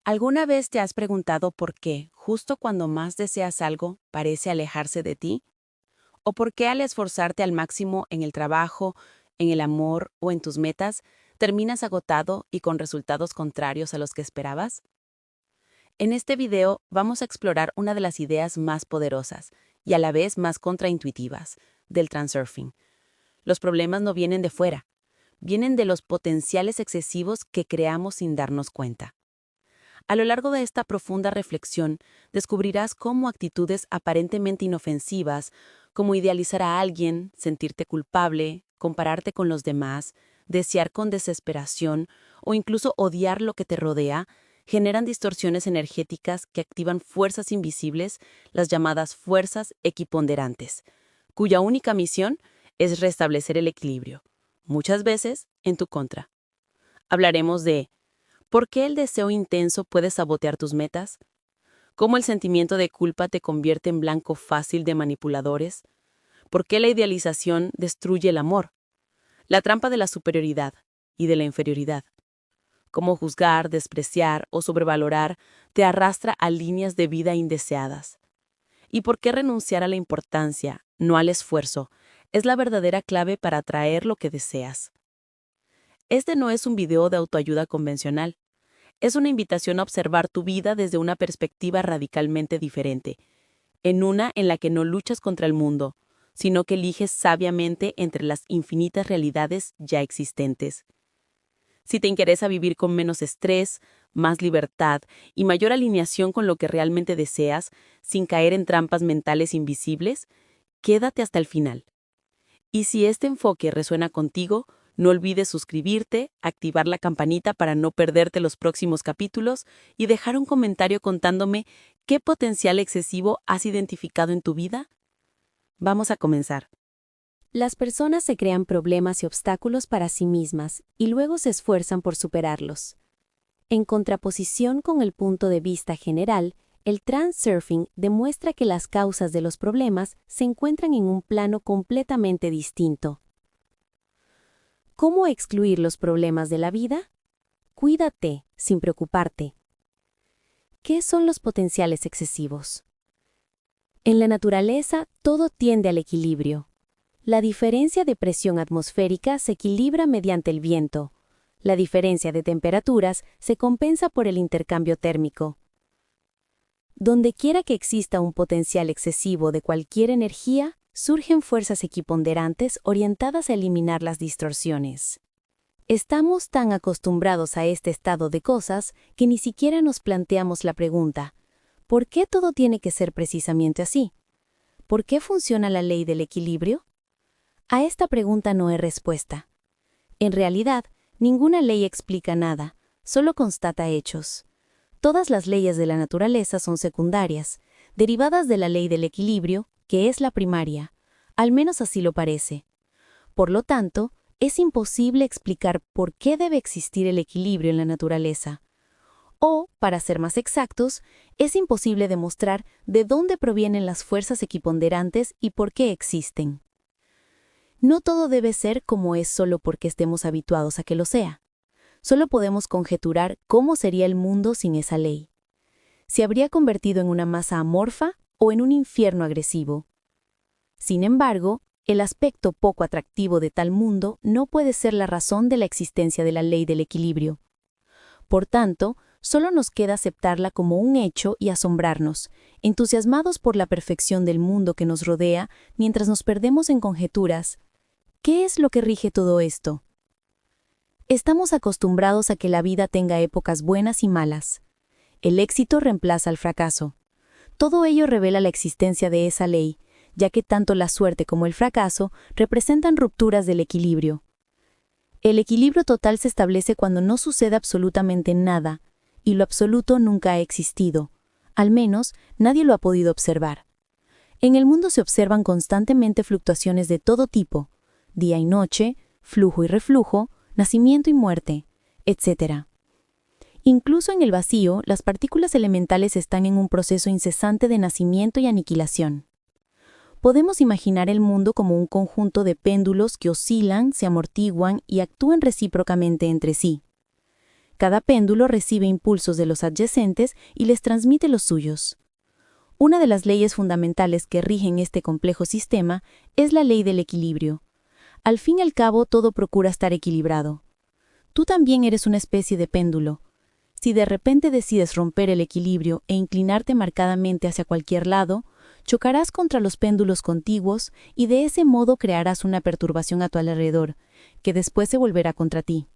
¿Alguna vez te has preguntado por qué, justo cuando más deseas algo, parece alejarse de ti? ¿O por qué al esforzarte al máximo en el trabajo, en el amor o en tus metas, terminas agotado y con resultados contrarios a los que esperabas? En este video vamos a explorar una de las ideas más poderosas y a la vez más contraintuitivas del transurfing. Los problemas no vienen de fuera, vienen de los potenciales excesivos que creamos sin darnos cuenta. A lo largo de esta profunda reflexión, descubrirás cómo actitudes aparentemente inofensivas, como idealizar a alguien, sentirte culpable, compararte con los demás, desear con desesperación o incluso odiar lo que te rodea, generan distorsiones energéticas que activan fuerzas invisibles, las llamadas fuerzas equiponderantes, cuya única misión es restablecer el equilibrio, muchas veces en tu contra. Hablaremos de ¿por qué el deseo intenso puede sabotear tus metas? ¿Cómo el sentimiento de culpa te convierte en blanco fácil de manipuladores? ¿Por qué la idealización destruye el amor? La trampa de la superioridad y de la inferioridad. Cómo juzgar, despreciar o sobrevalorar te arrastra a líneas de vida indeseadas. ¿Y por qué renunciar a la importancia, no al esfuerzo, es la verdadera clave para atraer lo que deseas? Este no es un video de autoayuda convencional. Es una invitación a observar tu vida desde una perspectiva radicalmente diferente, en una en la que no luchas contra el mundo, sino que eliges sabiamente entre las infinitas realidades ya existentes. Si te interesa vivir con menos estrés, más libertad y mayor alineación con lo que realmente deseas, sin caer en trampas mentales invisibles, quédate hasta el final. Y si este enfoque resuena contigo, no olvides suscribirte, activar la campanita para no perderte los próximos capítulos y dejar un comentario contándome qué potencial excesivo has identificado en tu vida. Vamos a comenzar. Las personas se crean problemas y obstáculos para sí mismas y luego se esfuerzan por superarlos. En contraposición con el punto de vista general, el transurfing demuestra que las causas de los problemas se encuentran en un plano completamente distinto. ¿Cómo excluir los problemas de la vida? Cuídate, sin preocuparte. ¿Qué son los potenciales excesivos? En la naturaleza, todo tiende al equilibrio. La diferencia de presión atmosférica se equilibra mediante el viento. La diferencia de temperaturas se compensa por el intercambio térmico. Donde quiera que exista un potencial excesivo de cualquier energía, surgen fuerzas equiponderantes orientadas a eliminar las distorsiones. Estamos tan acostumbrados a este estado de cosas que ni siquiera nos planteamos la pregunta, ¿por qué todo tiene que ser precisamente así? ¿Por qué funciona la ley del equilibrio? A esta pregunta no hay respuesta. En realidad, ninguna ley explica nada, solo constata hechos. Todas las leyes de la naturaleza son secundarias, derivadas de la ley del equilibrio, que es la primaria. Al menos así lo parece. Por lo tanto, es imposible explicar por qué debe existir el equilibrio en la naturaleza. O, para ser más exactos, es imposible demostrar de dónde provienen las fuerzas equiponderantes y por qué existen. No todo debe ser como es solo porque estemos habituados a que lo sea. Solo podemos conjeturar cómo sería el mundo sin esa ley. ¿Se habría convertido en una masa amorfa o en un infierno agresivo? Sin embargo, el aspecto poco atractivo de tal mundo no puede ser la razón de la existencia de la ley del equilibrio. Por tanto, solo nos queda aceptarla como un hecho y asombrarnos, entusiasmados por la perfección del mundo que nos rodea mientras nos perdemos en conjeturas. ¿Qué es lo que rige todo esto? Estamos acostumbrados a que la vida tenga épocas buenas y malas. El éxito reemplaza al fracaso. Todo ello revela la existencia de esa ley, ya que tanto la suerte como el fracaso representan rupturas del equilibrio. El equilibrio total se establece cuando no sucede absolutamente nada, y lo absoluto nunca ha existido. Al menos, nadie lo ha podido observar. En el mundo se observan constantemente fluctuaciones de todo tipo, día y noche, flujo y reflujo, nacimiento y muerte, etc. Incluso en el vacío, las partículas elementales están en un proceso incesante de nacimiento y aniquilación. Podemos imaginar el mundo como un conjunto de péndulos que oscilan, se amortiguan y actúan recíprocamente entre sí. Cada péndulo recibe impulsos de los adyacentes y les transmite los suyos. Una de las leyes fundamentales que rigen este complejo sistema es la ley del equilibrio. Al fin y al cabo, todo procura estar equilibrado. Tú también eres una especie de péndulo. Si de repente decides romper el equilibrio e inclinarte marcadamente hacia cualquier lado, chocarás contra los péndulos contiguos y de ese modo crearás una perturbación a tu alrededor, que después se volverá contra ti.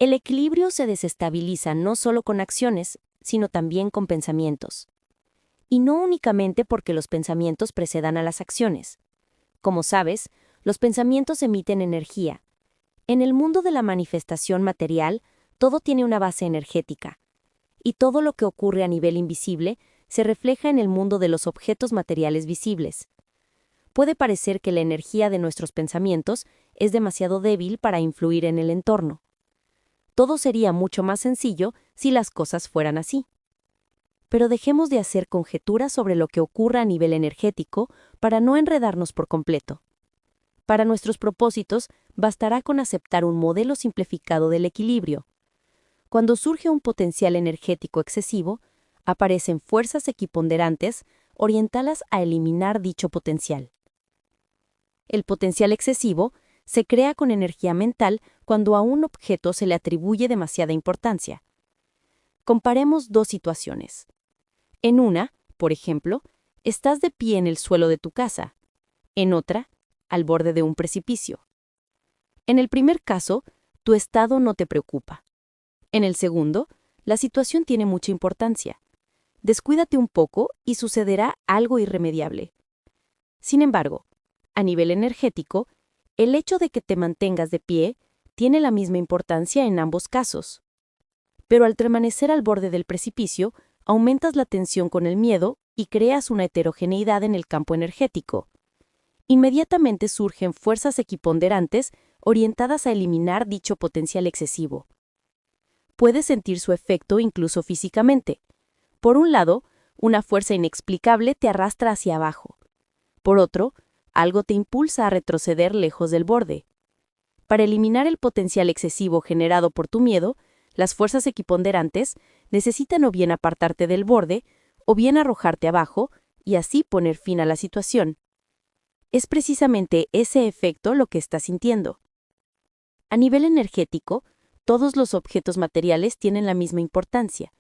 El equilibrio se desestabiliza no solo con acciones, sino también con pensamientos. Y no únicamente porque los pensamientos precedan a las acciones. Como sabes, los pensamientos emiten energía. En el mundo de la manifestación material, todo tiene una base energética. Y todo lo que ocurre a nivel invisible se refleja en el mundo de los objetos materiales visibles. Puede parecer que la energía de nuestros pensamientos es demasiado débil para influir en el entorno. Todo sería mucho más sencillo si las cosas fueran así. Pero dejemos de hacer conjeturas sobre lo que ocurra a nivel energético para no enredarnos por completo. Para nuestros propósitos, bastará con aceptar un modelo simplificado del equilibrio. Cuando surge un potencial energético excesivo, aparecen fuerzas equiponderantes orientadas a eliminar dicho potencial. El potencial excesivo se crea con energía mental cuando a un objeto se le atribuye demasiada importancia. Comparemos dos situaciones. En una, por ejemplo, estás de pie en el suelo de tu casa. En otra, al borde de un precipicio. En el primer caso, tu estado no te preocupa. En el segundo, la situación tiene mucha importancia. Descuídate un poco y sucederá algo irremediable. Sin embargo, a nivel energético, el hecho de que te mantengas de pie tiene la misma importancia en ambos casos. Pero al permanecer al borde del precipicio, aumentas la tensión con el miedo y creas una heterogeneidad en el campo energético. Inmediatamente surgen fuerzas equiponderantes orientadas a eliminar dicho potencial excesivo. Puedes sentir su efecto incluso físicamente. Por un lado, una fuerza inexplicable te arrastra hacia abajo. Por otro, algo te impulsa a retroceder lejos del borde. Para eliminar el potencial excesivo generado por tu miedo, las fuerzas equiponderantes necesitan o bien apartarte del borde, o bien arrojarte abajo, y así poner fin a la situación. Es precisamente ese efecto lo que estás sintiendo. A nivel energético, todos los objetos materiales tienen la misma importancia.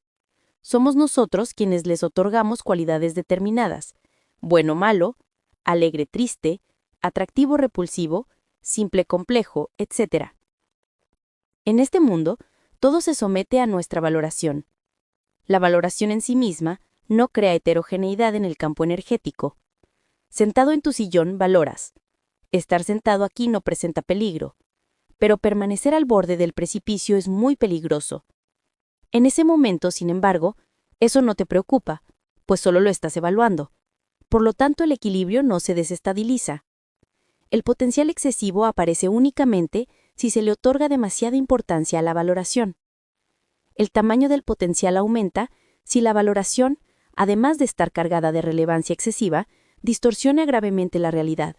Somos nosotros quienes les otorgamos cualidades determinadas, bueno malo, alegre triste, atractivo repulsivo, simple complejo, etc. En este mundo, todo se somete a nuestra valoración. La valoración en sí misma no crea heterogeneidad en el campo energético. Sentado en tu sillón, valoras. Estar sentado aquí no presenta peligro, pero permanecer al borde del precipicio es muy peligroso. En ese momento, sin embargo, eso no te preocupa, pues solo lo estás evaluando. Por lo tanto, el equilibrio no se desestabiliza. El potencial excesivo aparece únicamente si se le otorga demasiada importancia a la valoración. El tamaño del potencial aumenta si la valoración, además de estar cargada de relevancia excesiva, distorsiona gravemente la realidad.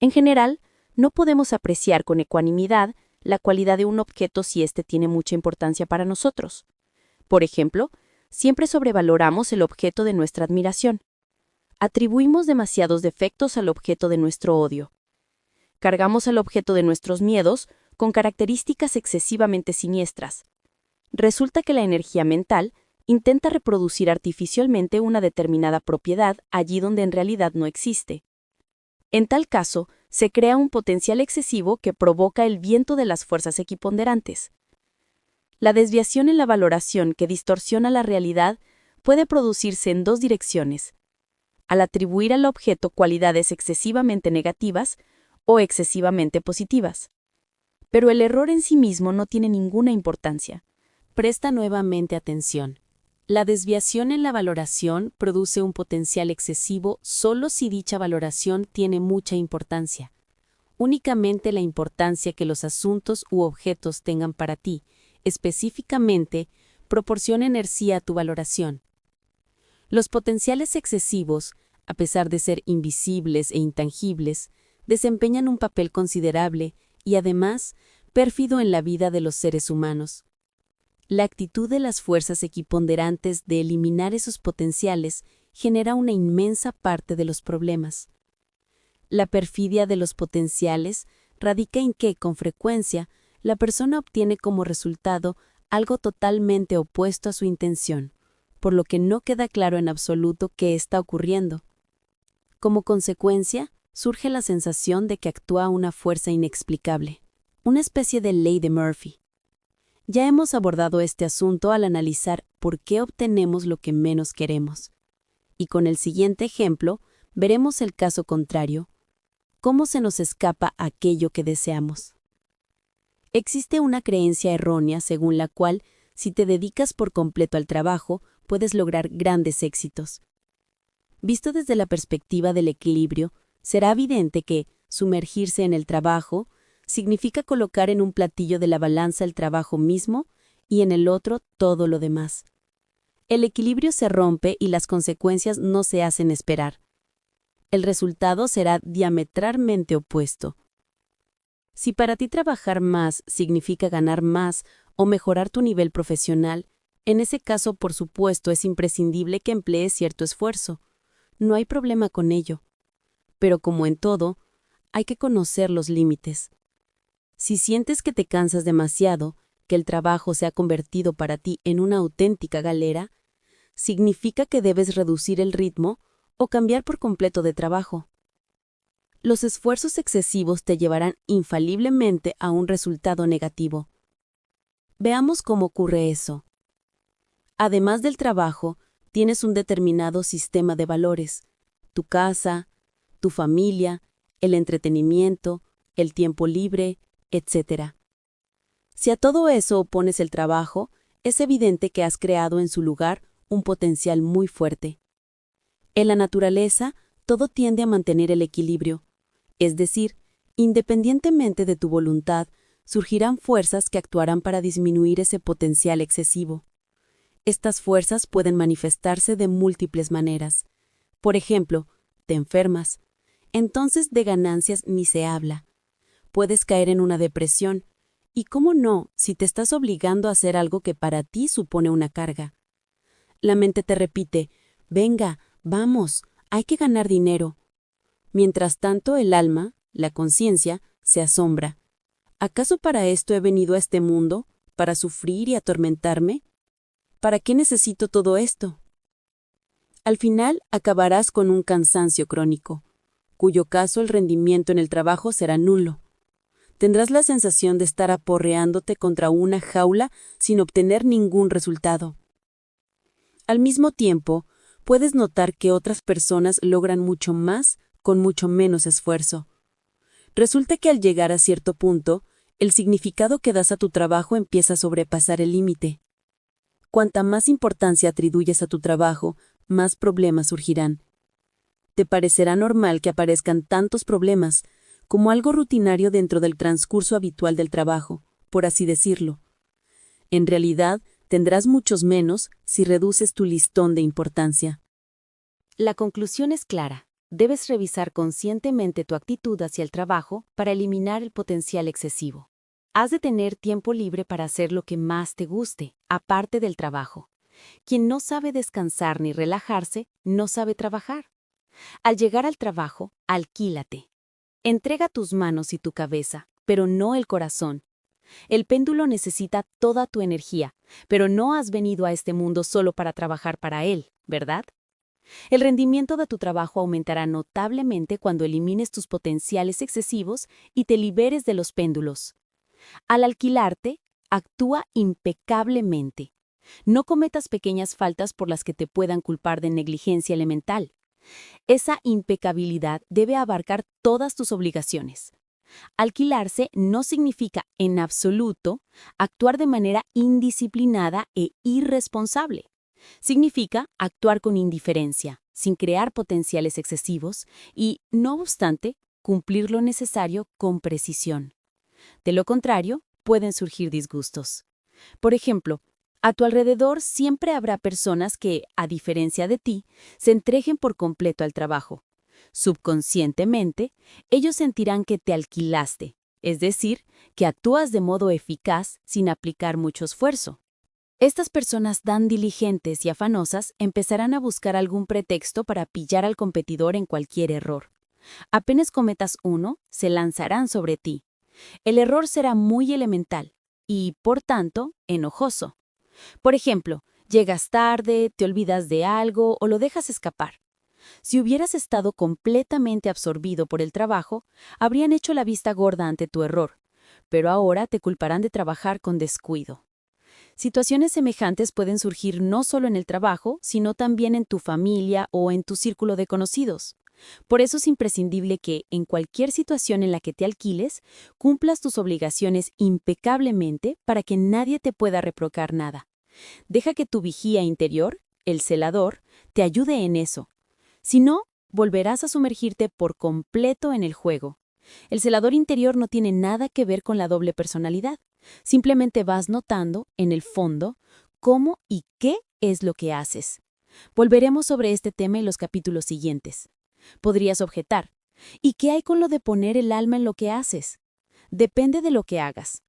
En general, no podemos apreciar con ecuanimidad la cualidad de un objeto si éste tiene mucha importancia para nosotros. Por ejemplo, siempre sobrevaloramos el objeto de nuestra admiración. Atribuimos demasiados defectos al objeto de nuestro odio. Cargamos al objeto de nuestros miedos con características excesivamente siniestras. Resulta que la energía mental intenta reproducir artificialmente una determinada propiedad allí donde en realidad no existe. En tal caso, se crea un potencial excesivo que provoca el viento de las fuerzas equiponderantes. La desviación en la valoración que distorsiona la realidad puede producirse en dos direcciones: al atribuir al objeto cualidades excesivamente negativas o excesivamente positivas. Pero el error en sí mismo no tiene ninguna importancia. Presta nuevamente atención. La desviación en la valoración produce un potencial excesivo solo si dicha valoración tiene mucha importancia. Únicamente la importancia que los asuntos u objetos tengan para ti, específicamente, proporciona energía a tu valoración. Los potenciales excesivos, a pesar de ser invisibles e intangibles, desempeñan un papel considerable y, además, pérfido en la vida de los seres humanos. La actitud de las fuerzas equiponderantes de eliminar esos potenciales genera una inmensa parte de los problemas. La perfidia de los potenciales radica en que, con frecuencia, la persona obtiene como resultado algo totalmente opuesto a su intención, por lo que no queda claro en absoluto qué está ocurriendo. Como consecuencia, surge la sensación de que actúa una fuerza inexplicable, una especie de ley de Murphy. Ya hemos abordado este asunto al analizar por qué obtenemos lo que menos queremos. Y con el siguiente ejemplo, veremos el caso contrario: cómo se nos escapa aquello que deseamos. Existe una creencia errónea según la cual, si te dedicas por completo al trabajo, puedes lograr grandes éxitos. Visto desde la perspectiva del equilibrio, será evidente que sumergirse en el trabajo significa colocar en un platillo de la balanza el trabajo mismo y en el otro todo lo demás. El equilibrio se rompe y las consecuencias no se hacen esperar. El resultado será diametralmente opuesto. Si para ti trabajar más significa ganar más o mejorar tu nivel profesional, en ese caso, por supuesto, es imprescindible que emplees cierto esfuerzo. No hay problema con ello. Pero como en todo, hay que conocer los límites. Si sientes que te cansas demasiado, que el trabajo se ha convertido para ti en una auténtica galera, significa que debes reducir el ritmo o cambiar por completo de trabajo. Los esfuerzos excesivos te llevarán infaliblemente a un resultado negativo. Veamos cómo ocurre eso. Además del trabajo, tienes un determinado sistema de valores: tu casa, tu familia, el entretenimiento, el tiempo libre, etc. Si a todo eso opones el trabajo, es evidente que has creado en su lugar un potencial muy fuerte. En la naturaleza, todo tiende a mantener el equilibrio, es decir, independientemente de tu voluntad, surgirán fuerzas que actuarán para disminuir ese potencial excesivo. Estas fuerzas pueden manifestarse de múltiples maneras. Por ejemplo, te enfermas. Entonces de ganancias ni se habla. Puedes caer en una depresión. Y cómo no, si te estás obligando a hacer algo que para ti supone una carga. La mente te repite: venga, vamos, hay que ganar dinero. Mientras tanto, el alma, la conciencia, se asombra. ¿Acaso para esto he venido a este mundo? ¿Para sufrir y atormentarme? ¿Para qué necesito todo esto? Al final acabarás con un cansancio crónico, cuyo caso el rendimiento en el trabajo será nulo. Tendrás la sensación de estar aporreándote contra una jaula sin obtener ningún resultado. Al mismo tiempo, puedes notar que otras personas logran mucho más con mucho menos esfuerzo. Resulta que al llegar a cierto punto, el significado que das a tu trabajo empieza a sobrepasar el límite. Cuanta más importancia atribuyes a tu trabajo, más problemas surgirán. Te parecerá normal que aparezcan tantos problemas, como algo rutinario dentro del transcurso habitual del trabajo, por así decirlo. En realidad, tendrás muchos menos si reduces tu listón de importancia. La conclusión es clara. Debes revisar conscientemente tu actitud hacia el trabajo para eliminar el potencial excesivo. Has de tener tiempo libre para hacer lo que más te guste, aparte del trabajo. Quien no sabe descansar ni relajarse, no sabe trabajar. Al llegar al trabajo, alquílate. Entrega tus manos y tu cabeza, pero no el corazón. El péndulo necesita toda tu energía, pero no has venido a este mundo solo para trabajar para él, ¿verdad? El rendimiento de tu trabajo aumentará notablemente cuando elimines tus potenciales excesivos y te liberes de los péndulos. Al alquilarte, actúa impecablemente. No cometas pequeñas faltas por las que te puedan culpar de negligencia elemental. Esa impecabilidad debe abarcar todas tus obligaciones. Alquilarse no significa, en absoluto, actuar de manera indisciplinada e irresponsable. Significa actuar con indiferencia, sin crear potenciales excesivos y, no obstante, cumplir lo necesario con precisión. De lo contrario, pueden surgir disgustos. Por ejemplo, a tu alrededor siempre habrá personas que, a diferencia de ti, se entreguen por completo al trabajo. Subconscientemente, ellos sentirán que te alquilaste, es decir, que actúas de modo eficaz sin aplicar mucho esfuerzo. Estas personas tan diligentes y afanosas empezarán a buscar algún pretexto para pillar al competidor en cualquier error. Apenas cometas uno, se lanzarán sobre ti. El error será muy elemental y, por tanto, enojoso. Por ejemplo, llegas tarde, te olvidas de algo o lo dejas escapar. Si hubieras estado completamente absorbido por el trabajo, habrían hecho la vista gorda ante tu error, pero ahora te culparán de trabajar con descuido. Situaciones semejantes pueden surgir no solo en el trabajo, sino también en tu familia o en tu círculo de conocidos. Por eso es imprescindible que, en cualquier situación en la que te alquiles, cumplas tus obligaciones impecablemente para que nadie te pueda reprocar nada. Deja que tu vigía interior, el celador, te ayude en eso. Si no, volverás a sumergirte por completo en el juego. El celador interior no tiene nada que ver con la doble personalidad. Simplemente vas notando, en el fondo, cómo y qué es lo que haces. Volveremos sobre este tema en los capítulos siguientes. Podrías objetar, ¿y qué hay con lo de poner el alma en lo que haces? Depende de lo que hagas.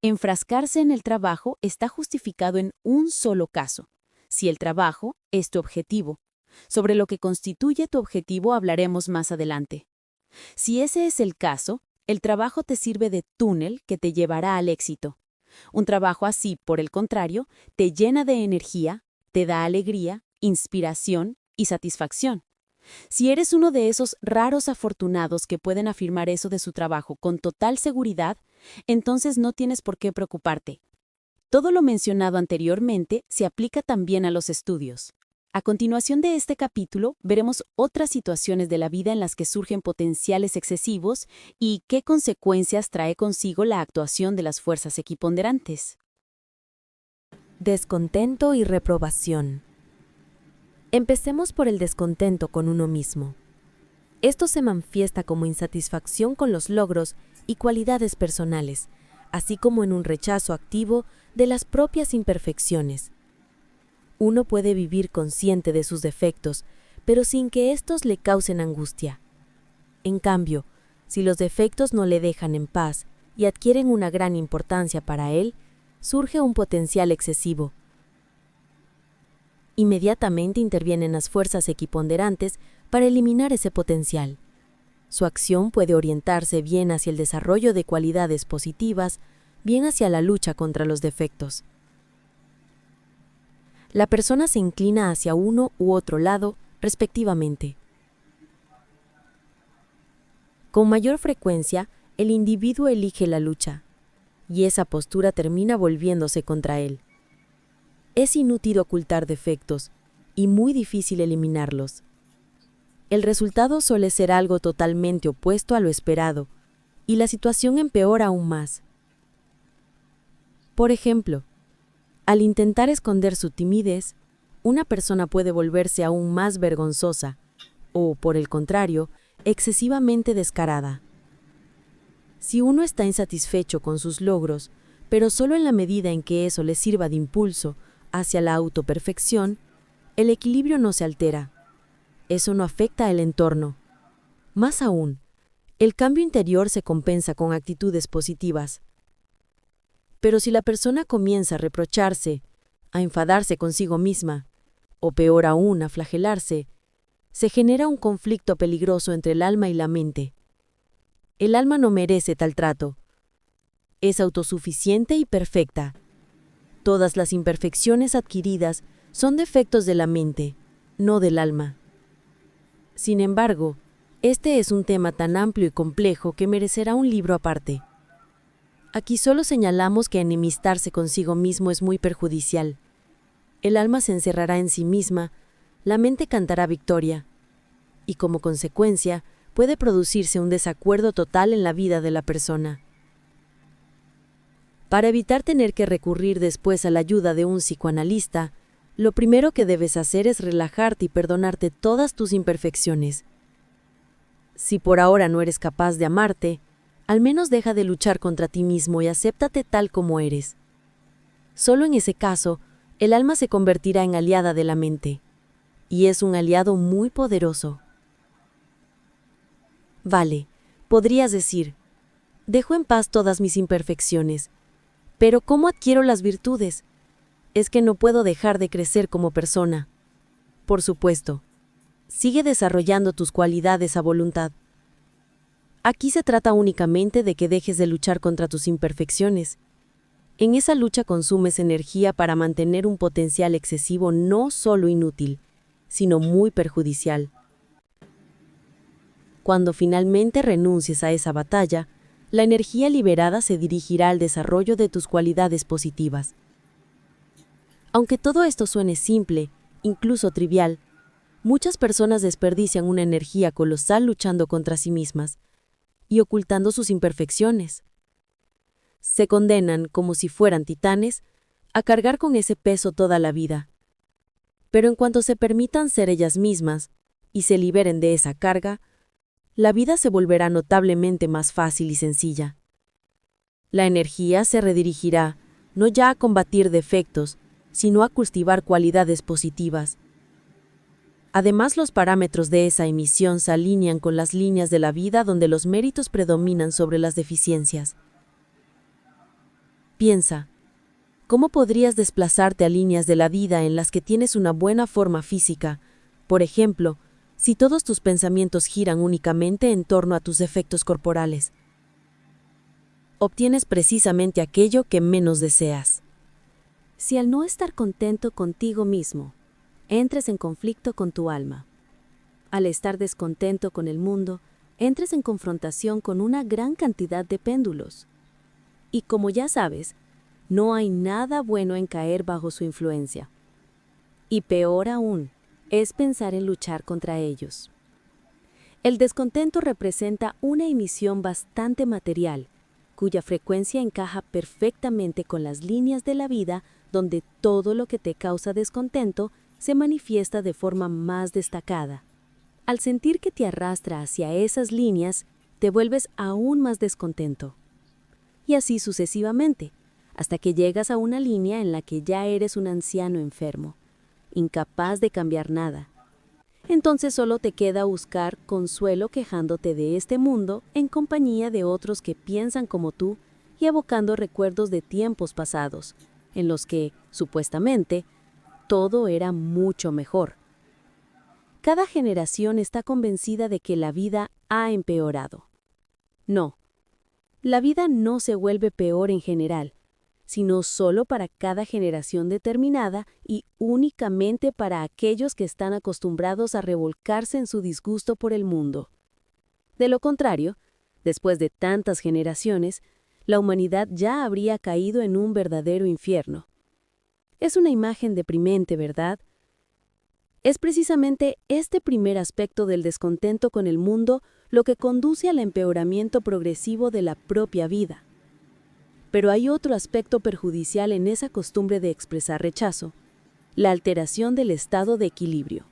Enfrascarse en el trabajo está justificado en un solo caso, si el trabajo es tu objetivo. Sobre lo que constituye tu objetivo hablaremos más adelante. Si ese es el caso, el trabajo te sirve de túnel que te llevará al éxito. Un trabajo así, por el contrario, te llena de energía, te da alegría, inspiración y satisfacción. Si eres uno de esos raros afortunados que pueden afirmar eso de su trabajo con total seguridad, entonces no tienes por qué preocuparte. Todo lo mencionado anteriormente se aplica también a los estudios. A continuación de este capítulo, veremos otras situaciones de la vida en las que surgen potenciales excesivos y qué consecuencias trae consigo la actuación de las fuerzas equiponderantes. Descontento y reprobación. Empecemos por el descontento con uno mismo. Esto se manifiesta como insatisfacción con los logros y cualidades personales, así como en un rechazo activo de las propias imperfecciones. Uno puede vivir consciente de sus defectos, pero sin que estos le causen angustia. En cambio, si los defectos no le dejan en paz y adquieren una gran importancia para él, surge un potencial excesivo. Inmediatamente intervienen las fuerzas equiponderantes para eliminar ese potencial. Su acción puede orientarse bien hacia el desarrollo de cualidades positivas, bien hacia la lucha contra los defectos. La persona se inclina hacia uno u otro lado, respectivamente. Con mayor frecuencia, el individuo elige la lucha, y esa postura termina volviéndose contra él. Es inútil ocultar defectos, y muy difícil eliminarlos. El resultado suele ser algo totalmente opuesto a lo esperado, y la situación empeora aún más. Por ejemplo, al intentar esconder su timidez, una persona puede volverse aún más vergonzosa o, por el contrario, excesivamente descarada. Si uno está insatisfecho con sus logros, pero solo en la medida en que eso le sirva de impulso hacia la autoperfección, el equilibrio no se altera. Eso no afecta al entorno. Más aún, el cambio interior se compensa con actitudes positivas. Pero si la persona comienza a reprocharse, a enfadarse consigo misma, o peor aún, a flagelarse, se genera un conflicto peligroso entre el alma y la mente. El alma no merece tal trato. Es autosuficiente y perfecta. Todas las imperfecciones adquiridas son defectos de la mente, no del alma. Sin embargo, este es un tema tan amplio y complejo que merecerá un libro aparte. Aquí solo señalamos que enemistarse consigo mismo es muy perjudicial. El alma se encerrará en sí misma, la mente cantará victoria, y como consecuencia puede producirse un desacuerdo total en la vida de la persona. Para evitar tener que recurrir después a la ayuda de un psicoanalista, lo primero que debes hacer es relajarte y perdonarte todas tus imperfecciones. Si por ahora no eres capaz de amarte, al menos deja de luchar contra ti mismo y acéptate tal como eres. Solo en ese caso, el alma se convertirá en aliada de la mente, y es un aliado muy poderoso. Vale, podrías decir, dejo en paz todas mis imperfecciones, pero ¿cómo adquiero las virtudes? es que no puedo dejar de crecer como persona. Por supuesto, sigue desarrollando tus cualidades a voluntad. Aquí se trata únicamente de que dejes de luchar contra tus imperfecciones. En esa lucha consumes energía para mantener un potencial excesivo no solo inútil, sino muy perjudicial. Cuando finalmente renuncies a esa batalla, la energía liberada se dirigirá al desarrollo de tus cualidades positivas. Aunque todo esto suene simple, incluso trivial, muchas personas desperdician una energía colosal luchando contra sí mismas y ocultando sus imperfecciones. Se condenan, como si fueran titanes, a cargar con ese peso toda la vida. Pero en cuanto se permitan ser ellas mismas y se liberen de esa carga, la vida se volverá notablemente más fácil y sencilla. La energía se redirigirá no ya a combatir defectos, sino a cultivar cualidades positivas. Además, los parámetros de esa emisión se alinean con las líneas de la vida donde los méritos predominan sobre las deficiencias. Piensa, ¿cómo podrías desplazarte a líneas de la vida en las que tienes una buena forma física? Por ejemplo, si todos tus pensamientos giran únicamente en torno a tus defectos corporales. Obtienes precisamente aquello que menos deseas. Si al no estar contento contigo mismo, entres en conflicto con tu alma, al estar descontento con el mundo, entres en confrontación con una gran cantidad de péndulos. Y como ya sabes, no hay nada bueno en caer bajo su influencia. Y peor aún, es pensar en luchar contra ellos. El descontento representa una emisión bastante material, cuya frecuencia encaja perfectamente con las líneas de la vida donde todo lo que te causa descontento se manifiesta de forma más destacada. Al sentir que te arrastra hacia esas líneas, te vuelves aún más descontento. Y así sucesivamente, hasta que llegas a una línea en la que ya eres un anciano enfermo, incapaz de cambiar nada. Entonces solo te queda buscar consuelo quejándote de este mundo en compañía de otros que piensan como tú y evocando recuerdos de tiempos pasados, en los que, supuestamente, todo era mucho mejor. Cada generación está convencida de que la vida ha empeorado. No, la vida no se vuelve peor en general, sino solo para cada generación determinada y únicamente para aquellos que están acostumbrados a revolcarse en su disgusto por el mundo. De lo contrario, después de tantas generaciones, la humanidad ya habría caído en un verdadero infierno. Es una imagen deprimente, ¿verdad? Es precisamente este primer aspecto del descontento con el mundo lo que conduce al empeoramiento progresivo de la propia vida. Pero hay otro aspecto perjudicial en esa costumbre de expresar rechazo, la alteración del estado de equilibrio.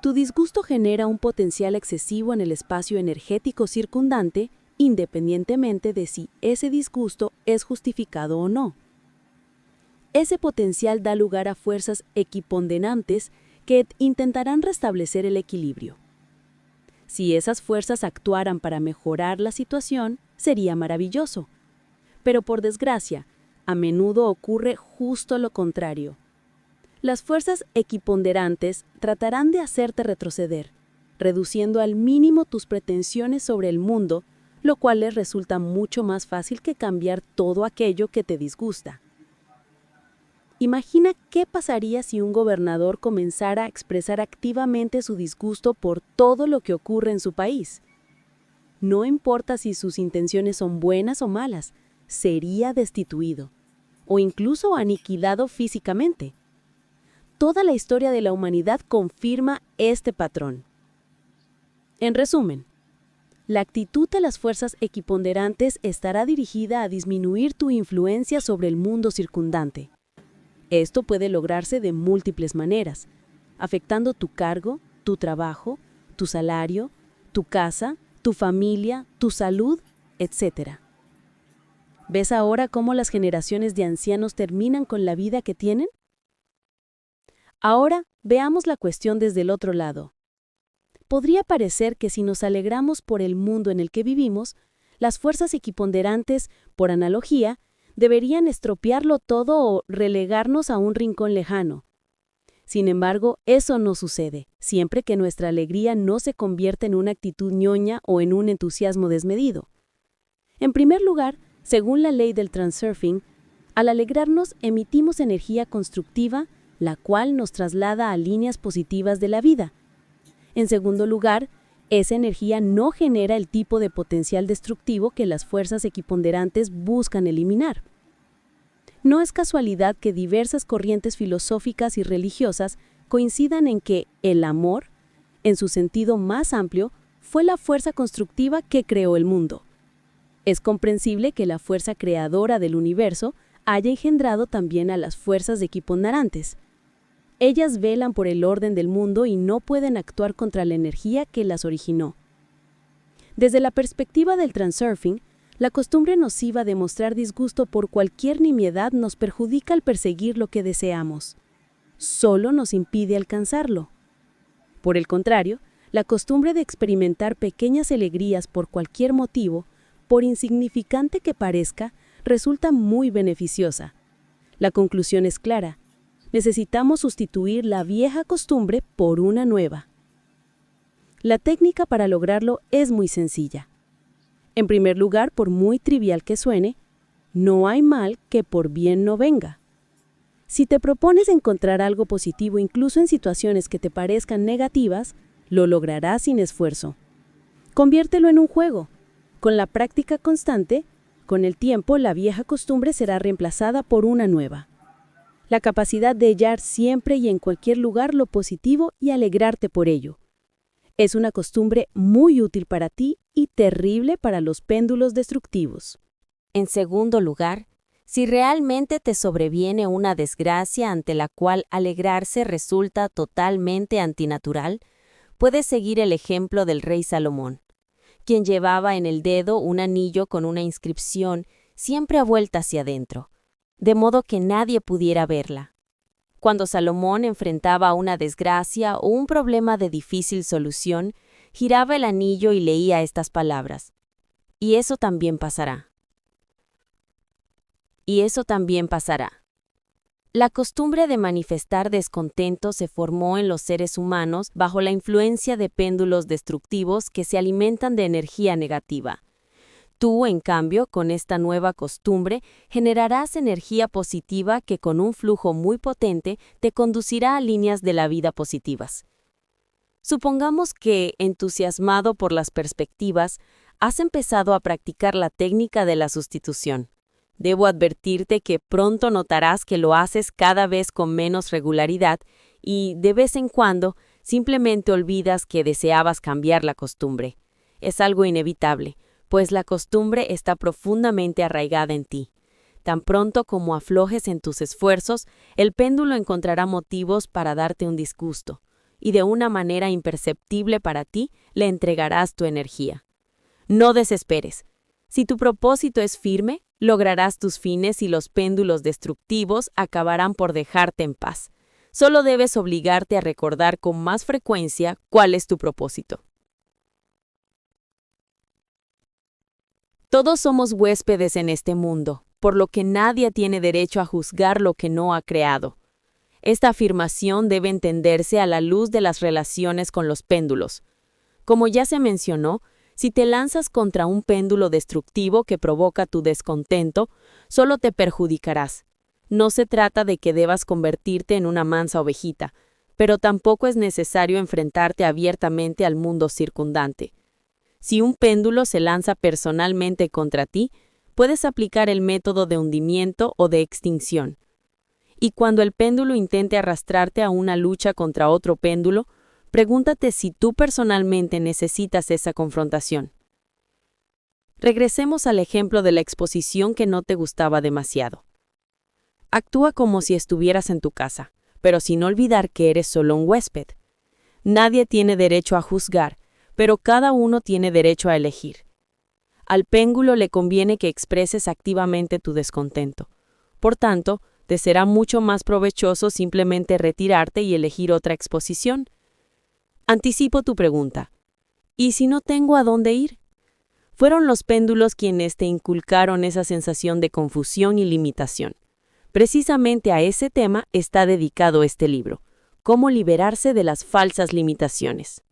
Tu disgusto genera un potencial excesivo en el espacio energético circundante, independientemente de si ese disgusto es justificado o no. Ese potencial da lugar a fuerzas equiponderantes que intentarán restablecer el equilibrio. Si esas fuerzas actuaran para mejorar la situación, sería maravilloso. Pero por desgracia, a menudo ocurre justo lo contrario. Las fuerzas equiponderantes tratarán de hacerte retroceder, reduciendo al mínimo tus pretensiones sobre el mundo, lo cual les resulta mucho más fácil que cambiar todo aquello que te disgusta. Imagina qué pasaría si un gobernador comenzara a expresar activamente su disgusto por todo lo que ocurre en su país. No importa si sus intenciones son buenas o malas, sería destituido, o incluso aniquilado físicamente. Toda la historia de la humanidad confirma este patrón. En resumen, la actitud de las fuerzas equiponderantes estará dirigida a disminuir tu influencia sobre el mundo circundante. Esto puede lograrse de múltiples maneras, afectando tu cargo, tu trabajo, tu salario, tu casa, tu familia, tu salud, etc. ¿Ves ahora cómo las generaciones de ancianos terminan con la vida que tienen? Ahora veamos la cuestión desde el otro lado. Podría parecer que si nos alegramos por el mundo en el que vivimos, las fuerzas equiponderantes, por analogía, deberían estropearlo todo o relegarnos a un rincón lejano. Sin embargo, eso no sucede, siempre que nuestra alegría no se convierte en una actitud ñoña o en un entusiasmo desmedido. En primer lugar, según la ley del transurfing, al alegrarnos emitimos energía constructiva, la cual nos traslada a líneas positivas de la vida. En segundo lugar, esa energía no genera el tipo de potencial destructivo que las fuerzas equiponderantes buscan eliminar. No es casualidad que diversas corrientes filosóficas y religiosas coincidan en que el amor, en su sentido más amplio, fue la fuerza constructiva que creó el mundo. Es comprensible que la fuerza creadora del universo haya engendrado también a las fuerzas equiponderantes. Ellas velan por el orden del mundo y no pueden actuar contra la energía que las originó. Desde la perspectiva del transurfing, la costumbre nociva de mostrar disgusto por cualquier nimiedad nos perjudica al perseguir lo que deseamos. Solo nos impide alcanzarlo. Por el contrario, la costumbre de experimentar pequeñas alegrías por cualquier motivo, por insignificante que parezca, resulta muy beneficiosa. La conclusión es clara. Necesitamos sustituir la vieja costumbre por una nueva. La técnica para lograrlo es muy sencilla. En primer lugar, por muy trivial que suene, no hay mal que por bien no venga. Si te propones encontrar algo positivo incluso en situaciones que te parezcan negativas, lo lograrás sin esfuerzo. Conviértelo en un juego. Con la práctica constante, con el tiempo la vieja costumbre será reemplazada por una nueva. La capacidad de hallar siempre y en cualquier lugar lo positivo y alegrarte por ello. Es una costumbre muy útil para ti y terrible para los péndulos destructivos. En segundo lugar, si realmente te sobreviene una desgracia ante la cual alegrarse resulta totalmente antinatural, puedes seguir el ejemplo del rey Salomón, quien llevaba en el dedo un anillo con una inscripción siempre a vuelta hacia adentro, de modo que nadie pudiera verla. Cuando Salomón enfrentaba una desgracia o un problema de difícil solución, giraba el anillo y leía estas palabras: "Y eso también pasará. Y eso también pasará". La costumbre de manifestar descontento se formó en los seres humanos bajo la influencia de péndulos destructivos que se alimentan de energía negativa. Tú, en cambio, con esta nueva costumbre, generarás energía positiva que con un flujo muy potente te conducirá a líneas de la vida positivas. Supongamos que, entusiasmado por las perspectivas, has empezado a practicar la técnica de la sustitución. Debo advertirte que pronto notarás que lo haces cada vez con menos regularidad y, de vez en cuando, simplemente olvidas que deseabas cambiar la costumbre. Es algo inevitable, pues la costumbre está profundamente arraigada en ti. Tan pronto como aflojes en tus esfuerzos, el péndulo encontrará motivos para darte un disgusto, y de una manera imperceptible para ti le entregarás tu energía. No desesperes. Si tu propósito es firme, lograrás tus fines y los péndulos destructivos acabarán por dejarte en paz. Solo debes obligarte a recordar con más frecuencia cuál es tu propósito. Todos somos huéspedes en este mundo, por lo que nadie tiene derecho a juzgar lo que no ha creado. Esta afirmación debe entenderse a la luz de las relaciones con los péndulos. Como ya se mencionó, si te lanzas contra un péndulo destructivo que provoca tu descontento, solo te perjudicarás. No se trata de que debas convertirte en una mansa ovejita, pero tampoco es necesario enfrentarte abiertamente al mundo circundante. Si un péndulo se lanza personalmente contra ti, puedes aplicar el método de hundimiento o de extinción. Y cuando el péndulo intente arrastrarte a una lucha contra otro péndulo, pregúntate si tú personalmente necesitas esa confrontación. Regresemos al ejemplo de la exposición que no te gustaba demasiado. Actúa como si estuvieras en tu casa, pero sin olvidar que eres solo un huésped. Nadie tiene derecho a juzgar, pero cada uno tiene derecho a elegir. Al péndulo le conviene que expreses activamente tu descontento. Por tanto, te será mucho más provechoso simplemente retirarte y elegir otra exposición. Anticipo tu pregunta. ¿Y si no tengo a dónde ir? Fueron los péndulos quienes te inculcaron esa sensación de confusión y limitación. Precisamente a ese tema está dedicado este libro, cómo liberarse de las falsas limitaciones.